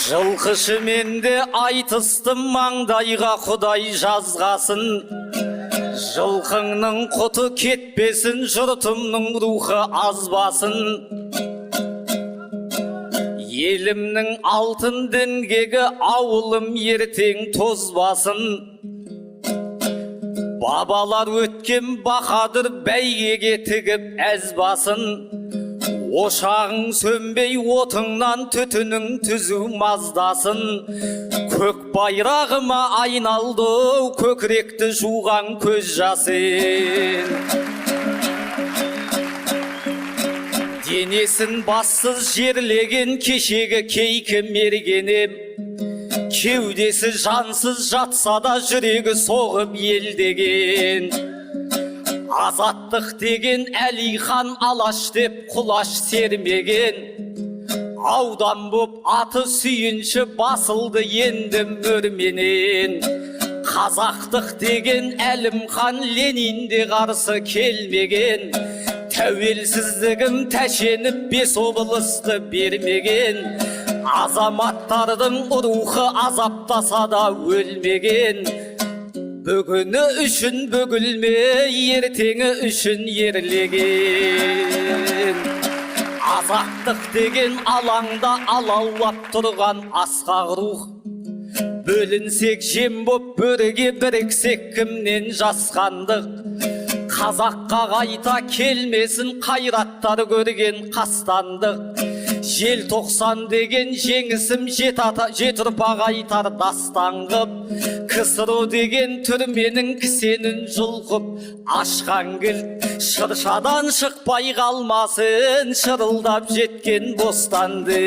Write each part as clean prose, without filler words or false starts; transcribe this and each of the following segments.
Жылқышыменде айтыстым маңдайға Құдай жазғасын. Жылқыңның құты кетпесін, жұртымның рухы азбасын. Елімнің алтын діңгегі ауылым ертең тозбасын. Бабалар өткен бақадыр бәйгеге тігіп әзбасын. Ошағың сөнбей отыңнан түтінің түзу маздасын. Көк байрағыма айналды көкіректі жуған көз жасын. Денесін бассыз жерлеген кешегі кейкі мергенем. Кеудесі жансыз жатса да жүрегі соғып елдеген. Азаттық деген Әлихан Алаш деп құлаш сермеген. Аудан боп аты сүйінші басылды енді мөрменен. Қазақтық деген Әлімхан Ленинде қарсы келмеген. Тәуелсіздігім тәшеніп бес облысты бермеген. Азаматтардың рухы азаптаса да өлмеген. Бүгіні үшін бөгілме, ертеңі үшін ерлеген. Азаттық деген алаңда алаулап тұрған асқақ рух. Бөлінсек жем боп бөріге біріксек кімнен жасқандық. Қазаққа қайта келмесін қайраттар көрген қастандық. Желтоқсан деген жеңісім жет ұрпақ айтар дастаңғып. КСРО деген түрменің кісенін жұлқып ашқан кілт. Шыршадан шықпай қалмасын, шырылдап жеткен бостанды.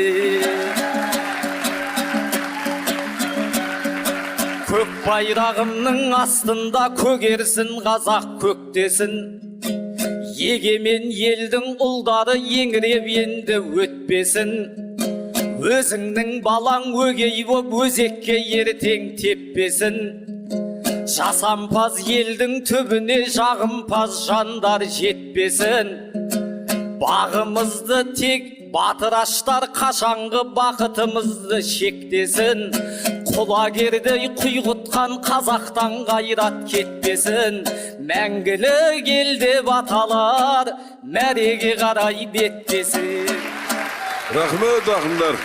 Көк байрағымның астында көгерсін қазақ көктесін. Егемен елдің ұлдары еңіреп енді өтпесін. Өзіңнің балаң өгей боп өзекке ертең теппесін. Жасампаз елдің түбіне жағымпаз жандар жетпесін. Бағымызды тек батыраштар қашанғы бақытымызды шектесін. Құлагердей құйғытқан қазақтан қайрат кетпесін. Мәңгілік ел деп аталар, мәреге қарай беттесін. Рахмет ақындар.